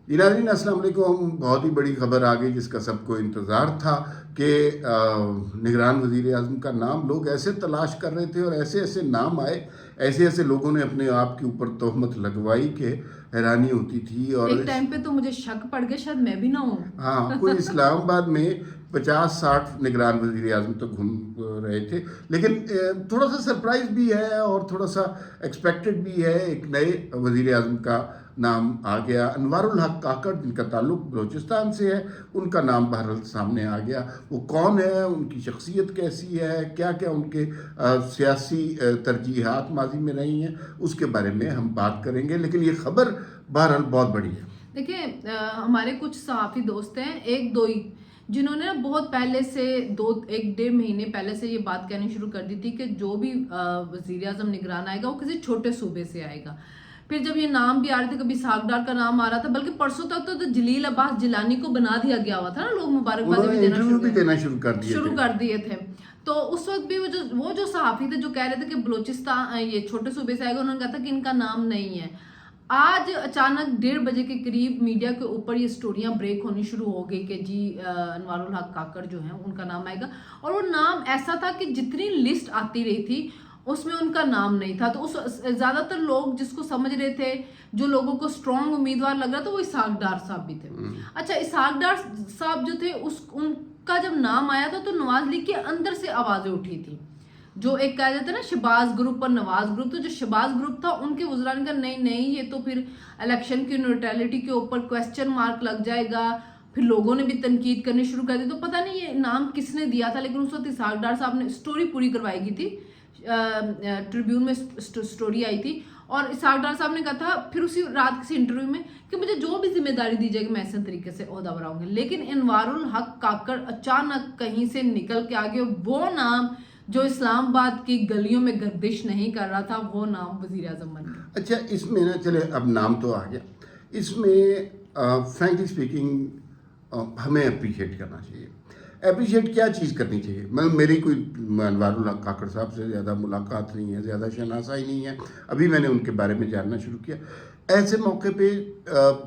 جی ناظرین السلام علیکم. بہت ہی بڑی خبر آ گئی جس کا سب کو انتظار تھا کہ نگران وزیر اعظم کا نام لوگ ایسے تلاش کر رہے تھے اور ایسے ایسے نام آئے, ایسے ایسے لوگوں نے اپنے آپ کے اوپر تہمت لگوائی کہ حیرانی ہوتی تھی. اور ایک ٹائم پہ تو مجھے شک پڑ گیا شاید میں بھی نہ ہوں. ہاں, کوئی اسلام آباد میں 50-60 نگران وزیر اعظم تو گھوم رہے تھے, لیکن تھوڑا سا سرپرائز بھی ہے اور تھوڑا سا ایکسپیکٹڈ بھی ہے. ایک نئے وزیر اعظم کا نام آ گیا, انوار الحق کاکڑ, جن کا تعلق بلوچستان سے ہے. ان کا نام بہرحال سامنے آ گیا. وہ کون ہے, ان کی شخصیت کیسی ہے, کیا کیا ان کے سیاسی ترجیحات ماضی میں رہی ہیں, اس کے بارے میں ہم بات کریں گے. لیکن یہ خبر بہرحال بہت بڑی ہے. دیکھیں ہمارے کچھ صحافی دوست ہیں, ایک دو ہی, جنہوں نے بہت پہلے سے 1-1.5 مہینے پہلے سے یہ بات کہنی شروع کر دی تھی کہ جو بھی وزیر اعظم نگران آئے گا وہ کسی چھوٹے صوبے سے آئے گا. پھر جب یہ نام بھی آ رہے تھے, کبھی اسحاق ڈار کا نام آ رہا تھا, بلکہ پرسوں تک تو جلیل عباس جیلانی کو بنا دیا گیا ہوا تھا نا, لوگ مبارکبادی بھی دینا شروع کر دیے تھے. تو اس وقت بھی وہ جو صحافی تھے جو کہہ رہے تھے کہ بلوچستان یہ چھوٹے صوبے سے آئے گا, انہوں نے کہا تھا کہ ان کا نام نہیں ہے. آج اچانک 1:30 بجے کے قریب میڈیا کے اوپر یہ سٹوریاں بریک ہونی شروع ہو گئی کہ جی انوار الحق کاکڑ جو ہیں ان کا نام آئے گا. اور وہ نام ایسا تھا کہ جتنی لسٹ آتی رہی تھی اس میں ان کا نام نہیں تھا. تو زیادہ تر لوگ جس کو سمجھ رہے تھے, جو لوگوں کو اسٹرانگ امیدوار لگ رہا تھا, وہ اسحاق ڈار صاحب بھی تھے. اچھا, اسحاق ڈار صاحب جو تھے ان کا جب نام آیا تھا تو نواز لیگ کے اندر سے آوازیں اٹھی تھی. جو ایک کہا جاتا ہے نا شہباز گروپ اور نواز گروپ, تو جو شہباز گروپ تھا ان کے وزراء نے کہا نہیں یہ تو پھر الیکشن کی نیوٹرلٹی کے اوپر کوسچن مارک لگ جائے گا. پھر لوگوں نے بھی تنقید کرنی شروع کر دی. تو پتہ نہیں یہ نام کس نے دیا تھا, لیکن اس وقت اسحاق ڈار صاحب نے سٹوری پوری کروائی گئی تھی, ٹریبیون میں سٹوری آئی تھی, اور اسحاق ڈار صاحب نے کہا تھا پھر اسی رات کسی انٹرویو میں کہ مجھے جو بھی ذمہ داری دی جائے گی میں ایسے طریقے سے عہدہ بڑھاؤں گی. لیکن انوار الحق کاکڑ اچانک کہیں سے نکل کے آگے, وہ نام جو اسلام آباد کی گلیوں میں گردش نہیں کر رہا تھا, وہ نام وزیر اعظم بن گیا. اچھا, اس میں نا چلے اب نام تو آ گیا, اس میں فرینکلی اسپیکنگ ہمیں اپریشیٹ کرنا چاہیے. اپریشیٹ کیا چیز کرنی چاہیے؟ میری کوئی انوار الحق کاکڑ صاحب سے زیادہ ملاقات نہیں ہے, زیادہ شناسائی نہیں ہے, ابھی میں نے ان کے بارے میں جاننا شروع کیا. ایسے موقع پہ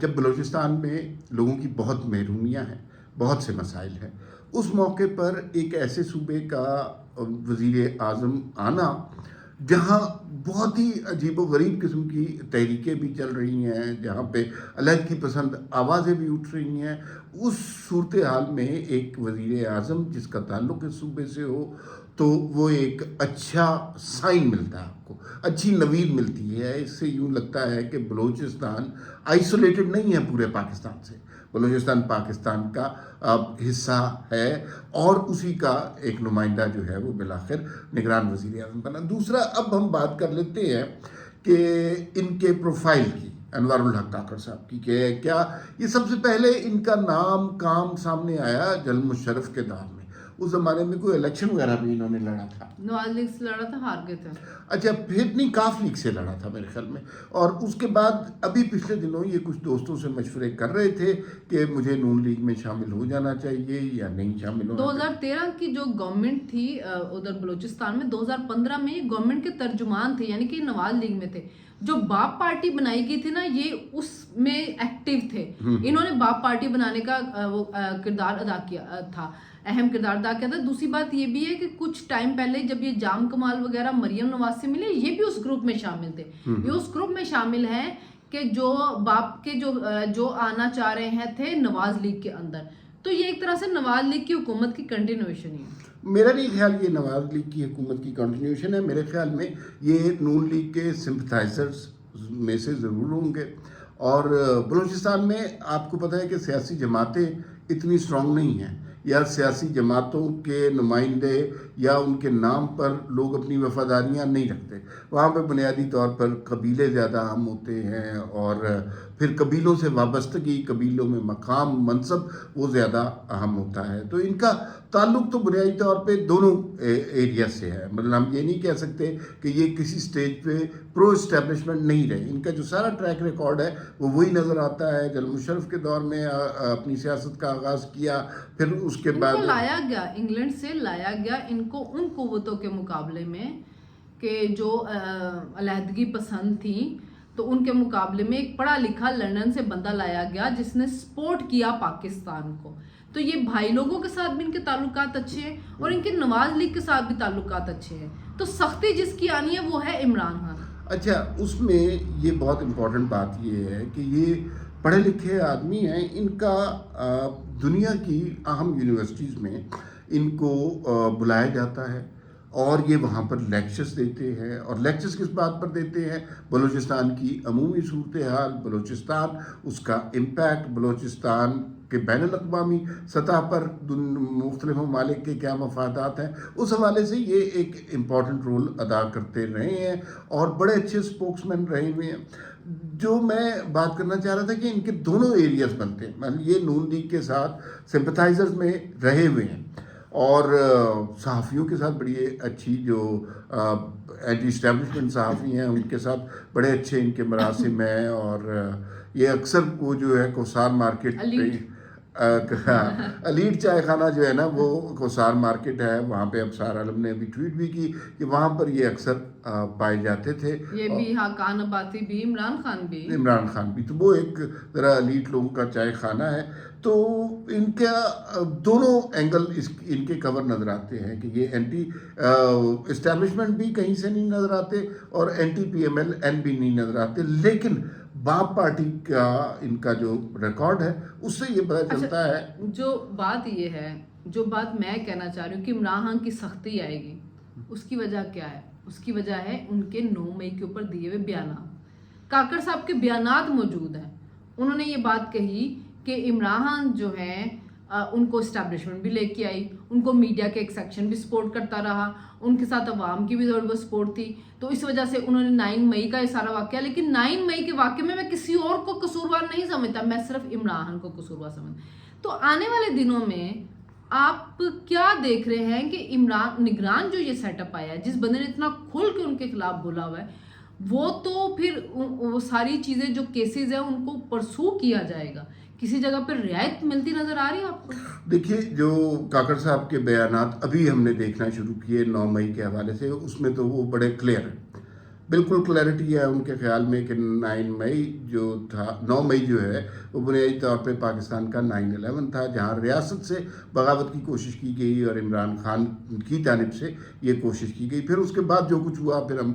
جب بلوچستان میں لوگوں کی بہت محرومیاں ہیں, بہت سے مسائل ہیں, اس موقع پر ایک ایسے صوبے کا وزیر اعظم آنا جہاں بہت ہی عجیب و غریب قسم کی تحریکیں بھی چل رہی ہیں, جہاں پہ علیحدگی پسند آوازیں بھی اٹھ رہی ہیں, اس صورتحال میں ایک وزیر اعظم جس کا تعلق اس صوبے سے ہو تو وہ ایک اچھا سائن ملتا ہے, آپ کو اچھی نوید ملتی ہے. اس سے یوں لگتا ہے کہ بلوچستان آئسولیٹڈ نہیں ہے پورے پاکستان سے, بلوچستان پاکستان کا حصہ ہے, اور اسی کا ایک نمائندہ جو ہے وہ بالآخر نگران وزیر اعظم بنا. دوسرا, اب ہم بات کر لیتے ہیں کہ ان کے پروفائل کی, انوار الحق کاکڑ صاحب کی, کہ کیا یہ سب سے پہلے ان کا نام کام سامنے آیا جل مشرف کے دور میں. اس زمانے میں کوئی الیکشن وغیرہ بھی انہوں نے لڑا تھا, نواز لیگ سے لڑا تھا, ہار گئے تھے. اچھا, پھر نہیں کاف لیگ سے لڑا تھا میرے خیال میں, اور اس کے بعد ابھی پچھلے دنوں یہ کچھ دوستوں سے مشورے کر رہے تھے کہ مجھے نون لیگ میں شامل ہو جانا چاہیے یا نہیں شامل ہونا چاہیے. 2013 کی جو گورنمنٹ تھی ادھر بلوچستان میں, 2015 میں یہ گورنمنٹ کے ترجمان تھے, یعنی کہ نواز لیگ میں تھے. جو باپ پارٹی بنائی گئی تھی نا, یہ اس میں ایکٹیو تھے. انہوں نے باپ پارٹی بنانے کا وہ کردار ادا کیا تھا, اہم کردار ادا کیا تھا. دوسری بات یہ بھی ہے کہ کچھ ٹائم پہلے جب یہ جام کمال وغیرہ مریم نواز سے ملے, یہ بھی اس گروپ میں شامل تھے. یہ اس گروپ میں شامل ہیں کہ جو باپ کے جو آنا چاہ رہے تھے نواز لیگ کے اندر. تو یہ ایک طرح سے نواز لیگ کی حکومت کی کنٹینیوشن ہی ہے. میرا نہیں خیال یہ نواز لیگ کی حکومت کی کنٹینیوشن ہے. میرے خیال میں یہ نون لیگ کے سمپتھائزرز میں سے ضرور ہوں گے. اور بلوچستان میں آپ کو پتہ ہے کہ سیاسی جماعتیں اتنی اسٹرانگ نہیں ہیں, یا سیاسی جماعتوں کے نمائندے یا ان کے نام پر لوگ اپنی وفاداریاں نہیں رکھتے. وہاں پہ بنیادی طور پر قبیلے زیادہ اہم ہوتے ہیں, اور پھر قبیلوں سے وابستگی, قبیلوں میں مقام منصب وہ زیادہ اہم ہوتا ہے. تو ان کا تعلق تو بنیادی طور پہ دونوں ایریا سے ہے. مطلب ہم یہ نہیں کہہ سکتے کہ یہ کسی سٹیج پہ پرو اسٹیبلشمنٹ نہیں رہے. ان کا جو سارا ٹریک ریکارڈ ہے وہ وہی نظر آتا ہے. جل مشرف کے دور میں اپنی سیاست کا آغاز کیا, پھر اس کے بعد ان کو لایا گیا, انگلینڈ سے لایا گیا ان کو ان قوتوں کے مقابلے میں کہ جو علیحدگی پسند تھیں. تو ان کے مقابلے میں ایک پڑھا لکھا لندن سے بندہ لایا گیا جس نے سپورٹ کیا پاکستان کو. تو یہ بھائی لوگوں کے ساتھ بھی ان کے تعلقات اچھے ہیں اور ان کے نواز لیگ کے ساتھ بھی تعلقات اچھے ہیں. تو سختی جس کی آنی ہے وہ ہے عمران خان. اچھا، اس میں یہ بہت امپورٹنٹ بات یہ ہے کہ یہ پڑھے لکھے آدمی ہیں. ان کا دنیا کی اہم یونیورسٹیز میں ان کو بلایا جاتا ہے اور یہ وہاں پر لیکچرز دیتے ہیں. اور لیکچرز کس بات پر دیتے ہیں؟ بلوچستان کی عمومی صورتحال، بلوچستان، اس کا امپیکٹ، بلوچستان کے بین الاقوامی سطح پر مختلف ممالک کے کیا مفادات ہیں، اس حوالے سے یہ ایک امپورٹنٹ رول ادا کرتے رہے ہیں اور بڑے اچھے اسپوکس مین رہے ہوئے ہیں. جو میں بات کرنا چاہ رہا تھا کہ ان کے دونوں ایریاز بنتے ہیں، مطلب یہ نون لیگ کے ساتھ سمپتھائزرز میں رہے ہوئے ہیں اور صحافیوں کے ساتھ بڑی اچھی جو اینٹی اسٹیبلشمنٹ صحافی ہیں ان کے ساتھ بڑے اچھے ان کے مراسم ہیں. اور یہ اکثر وہ جو ہے کوسار مارکیٹ الیٹ چائے خانہ جو ہے نا وہ کوسار مارکیٹ ہے، وہاں پہ ابصار عالم نے ابھی ٹویٹ بھی کی کہ وہاں پر یہ اکثر پائے جاتے تھے. یہ بھی حقان آبادی بھی، عمران خان بھی، تو وہ ایک ذرا الیٹ لوگوں کا چائے خانہ ہے. تو ان کا دونوں اینگل ان کے کور نظر آتے ہیں کہ یہ اینٹی اسٹیبلشمنٹ بھی کہیں سے نہیں نظر آتے اور anti P M L N بھی نہیں نظر آتے. لیکن باپ پارٹی کا ان کا جو ریکارڈ ہے اس سے یہ پتہ چلتا ہے. جو بات یہ ہے، جو بات میں کہنا چاہ رہی ہوں کہ عمران خان کی سختی آئے گی، اس کی وجہ کیا ہے؟ اس کی وجہ ہے ان کے 9 مئی کے اوپر دیے ہوئے بیانات. کاکڑ صاحب کے بیانات موجود ہیں. انہوں نے یہ بات کہی کہ عمران خان جو ہے ان کو اسٹیبلشمنٹ بھی لے کے آئی، ان کو میڈیا کے ایک سیکشن بھی سپورٹ کرتا رہا، ان کے ساتھ عوام کی بھی تھوڑی بہت سپورٹ تھی. تو اس وجہ سے انہوں نے 9 مئی کا یہ سارا واقعہ، لیکن 9 مئی کے واقعے میں کسی اور کو قصوروار نہیں سمجھتا، میں صرف عمران خان کو قصوروار سمجھتا. تو آنے والے دنوں میں آپ کیا دیکھ رہے ہیں کہ نگران جو یہ سیٹ اپ آیا ہے، جس بندے نے اتنا کھل کے ان کے خلاف بولا ہوا ہے، وہ تو پھر وہ ساری چیزیں جو کیسز ہیں ان کو پرسو کیا جائے گا. کسی جگہ پر رعایت ملتی نظر آ رہی ہے آپ کو؟ دیکھیے، جو کاکڑ صاحب کے بیانات ابھی ہم نے دیکھنا شروع کیے 9 مئی کے حوالے سے، اس میں تو وہ بڑے کلیئر ہیں، بالکل کلیئرٹی ہے ان کے خیال میں کہ 9 مئی جو تھا، 9 مئی جو ہے وہ بنیادی طور پہ پاکستان کا 9/11 تھا، جہاں ریاست سے بغاوت کی کوشش کی گئی اور عمران خان کی جانب سے یہ کوشش کی گئی. پھر اس کے بعد جو کچھ ہوا پھر ہم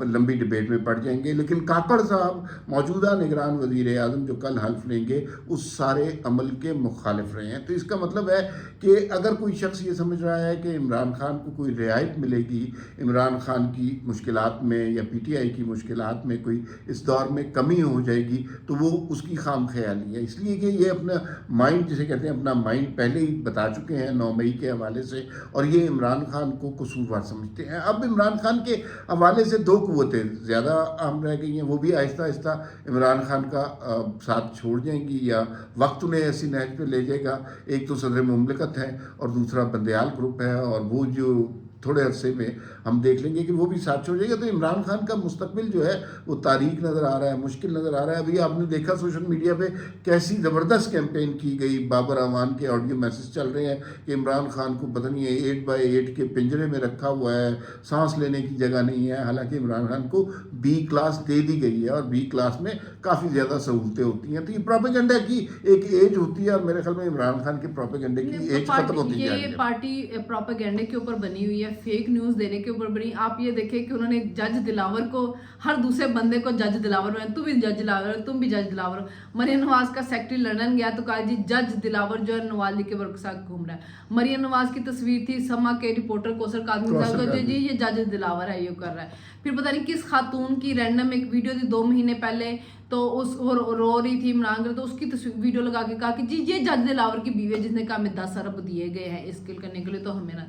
لمبی ڈبیٹ میں پڑ جائیں گے. لیکن کاکڑ صاحب موجودہ نگران وزیر اعظم جو کل حلف لیں گے اس سارے عمل کے مخالف رہے ہیں. تو اس کا مطلب ہے کہ اگر کوئی شخص یہ سمجھ رہا ہے کہ عمران خان کو کوئی رعایت ملے گی، عمران خان کی مشکلات میں یا پی ٹی آئی کی مشکلات میں کوئی اس دور میں کمی ہو جائے گی، تو وہ اس کی خام خیالی ہے. اس لیے کہ یہ اپنا مائنڈ، جسے کہتے ہیں اپنا مائنڈ پہلے ہی بتا چکے ہیں 9 مئی کے حوالے سے، اور یہ عمران خان کو قصوروار سمجھتے ہیں. اب عمران خان کے حوالے سے 2 قوتیں زیادہ اہم رہ گئی ہیں، وہ بھی آہستہ آہستہ عمران خان کا ساتھ چھوڑ جائیں گی یا وقت انہیں ایسی نہج پہ لے جائے گا. ایک تو صدر مملکت ہے اور دوسرا بندیال گروپ ہے، اور وہ جو تھوڑے عرصے میں ہم دیکھ لیں گے کہ وہ بھی ساتھ چھوڑ جائے گا. تو عمران خان کا مستقبل جو ہے وہ تاریک نظر آ رہا ہے، مشکل نظر آ رہا ہے. ابھی آپ نے دیکھا سوشل میڈیا پہ کیسی زبردست کیمپین کی گئی، بابر اعوان کے آڈیو میسج چل رہے ہیں کہ عمران خان کو پتہ نہیں ہے 8x8 کے پنجرے میں رکھا ہوا ہے، سانس لینے کی جگہ نہیں ہے. حالانکہ عمران خان کو B کلاس دے دی گئی ہے اور B کلاس میں کافی زیادہ سہولتیں ہوتی ہیں. تو یہ پروپیگنڈا کی ایک ایج ہوتی ہے اور میرے خیال میں عمران خان کے پروپیگنڈے کی ایج ختم ہوتی جا رہی ہے. یہ پارٹی پروپیگنڈے کے اوپر بنی ہوئی ہے، فیک نیوز دینے کے اوپر بنی. آپ یہ دیکھیں کہ انہوں نے جج دلاور کو، ہر دوسرے بندے کو جج دلاور میں، تو بھی جج دلاور، تم بھی جج دلاور. مریم نواز کا سیکٹری لندن گیا تو کہا جی جج دلاور جو ہے نواز لیگ کے ورک کے ساتھ گھوم رہا ہے. مریم نواز کی تصویر تھی، سما کے رپورٹر کوثر قادمی صاحب کو جی یہ جج دلاور ہے، یہ کر رہا ہے. پھر پتہ نہیں کس خاتون کی رینڈم ایک ویڈیو تھی 2 مہینے پہلے، تو اس رو رہی تھی عمران خان، تو اس کی ویڈیو لگا کے کہا کہ جی یہ جج دلاور کی بیوی ہے جس نے کہا ہمیں 10 ارب دیے گئے ہیں اسکل کرنے کے لیے، تو ہمیں نہ.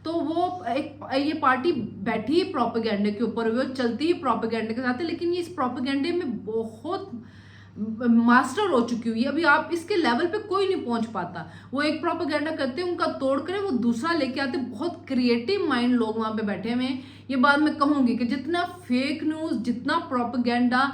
تو وہ یہ پارٹی بیٹھی ہی پروپیگنڈے کے اوپر، وہ چلتی ہی پروپیگنڈے کے ساتھ ہے. لیکن یہ اس پروپیگنڈے میں بہت ماسٹر ہو چکی ہوئی ہے. ابھی آپ اس کے لیول پہ کوئی نہیں پہنچ پاتا. وہ ایک پروپیگنڈا کرتے ہیں، ان کا توڑ کرے وہ دوسرا لے کے آتے. بہت کریٹو مائنڈ لوگ وہاں پہ بیٹھے ہوئے ہیں. یہ بات میں کہوں گی کہ جتنا فیک نیوز، جتنا پروپیگنڈا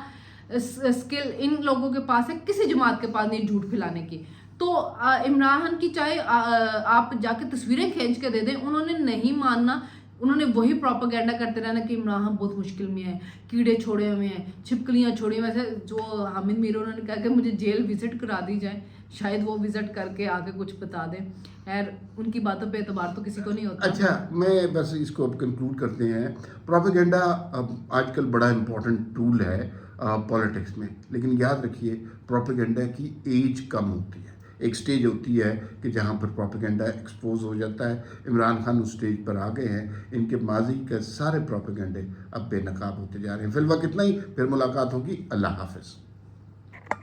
اسکل ان لوگوں کے پاس ہے، کسی جماعت کے پاس نہیں جھوٹ پھیلانے کی. تو عمران خان کی چاہے آپ جا کے تصویریں کھینچ کے دے دیں، انہوں نے نہیں ماننا. انہوں نے وہی پروپیگنڈا کرتے رہنا کہ عمران خان بہت مشکل میں ہے, کیڑے چھوڑے ہوئے ہیں, چھپکلیاں چھوڑی ہوئی. ویسے جو حامد میر انہوں نے کہا کہ مجھے جیل وزٹ کرا دی جائے, شاید وہ وزٹ کر کے آگے کچھ بتا دیں. خیر ان کی باتوں پہ اعتبار تو کسی کو نہیں ہوتا. اچھا میں بس اس کو اب کنکلوڈ کرتے ہیں. پروپیگنڈا آج کل بڑا امپورٹنٹ ٹول ہے پولیٹکس میں, لیکن یاد رکھیے پروپیگنڈا کی ایج کم ہوتی ہے. ایک سٹیج ہوتی ہے کہ جہاں پر پروپیگنڈا ایکسپوز ہو جاتا ہے. عمران خان اس سٹیج پر آ گئے ہیں. ان کے ماضی کے سارے پروپیگنڈے اب بے نقاب ہوتے جا رہے ہیں. فی الوقت اتنا ہی, پھر ملاقات ہوگی. اللہ حافظ.